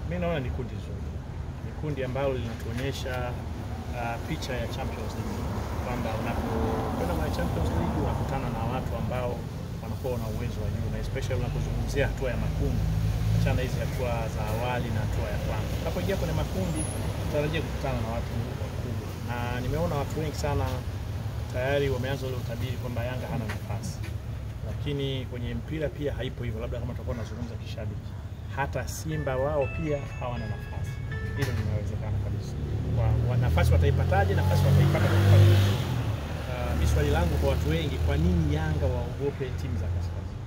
Mimi naona ni kundi zuri. Ni kundi ambalo linatuonyesha picha ya Champions League, kwamba unapokwenda kwenye Champions League unakutana na watu ambao wanakuwa na uwezo wa juu, na especially unapozungumzia hatua ya makundi, achana hizi hatua za awali na hatua ya kwanza. Unapoingia kwenye makundi utarajia kukutana na watu wakubwa, na nimeona watu wengi sana tayari wameanza ule utabiri kwamba Yanga hana nafasi, lakini kwenye mpira pia haipo hivyo. Labda kama tutakuwa tunazungumza kishabiki, hata Simba wao pia hawana nafasi. Hilo linawezekana kabisa. Kwa nafasi wataipataje? Nafasi wataipata kwa kufanya. Mimi swali langu kwa watu wengi, kwa nini Yanga waogope timu za kaskazini?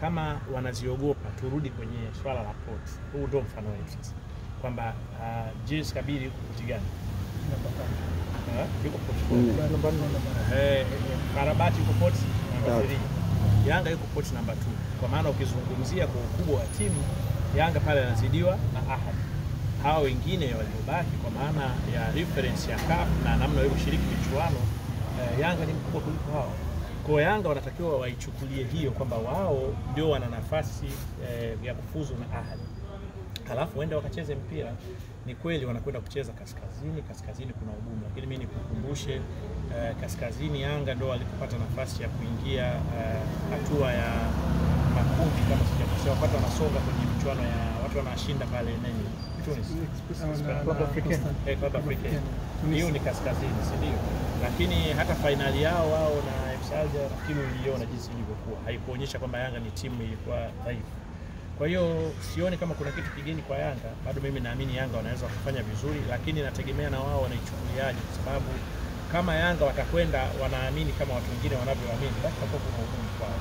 Kama wanaziogopa, turudi kwenye swala la port. Huu ndio mfano wetu sasa, kwamba JS Kabylie yuko gani? Namba 5. Yuko port. Namba 4. Karabati yuko port namba 3. Yanga yuko port namba 2. Kwa maana ukizungumzia kwa ukubwa wa timu, Yanga pale anazidiwa na Ahad. Hawa wengine waliobaki kwa maana ya reference ya CAF na namna wao kushiriki michuano, Yanga ni mkubwa kuliko hao. Kwa Yanga wanatakiwa waichukulie hiyo kwamba wao ndio wana nafasi ya kufuzu na Ahad. Halafu waende wakacheze mpira. Ni kweli wanakwenda kucheza kaskazini kuna ugumu, lakini mimi nikukumbushe kaskazini Yanga ndio walipata nafasi ya kuingia hatua ya makundi kama sijakosea, wakati wanasonga kwenye michuano ya watu wanashinda pale nini? Tunis. Club Africain. Hiyo ni kaskazini, si ndio? Lakini hata finali yao wao na FC Alger nafikiri uliona jinsi ilivyokuwa. Haikuonyesha kwamba Yanga ni timu ilikuwa dhaifu. Kwa hiyo sioni kama kuna kitu kigeni kwa Yanga. Bado mimi naamini Yanga wanaweza kufanya vizuri, lakini nategemea na wao wanaichukuliaje, kwa sababu kama Yanga watakwenda wanaamini kama watu wengine wanavyoamini, basi hapo kuna ugumu kwao.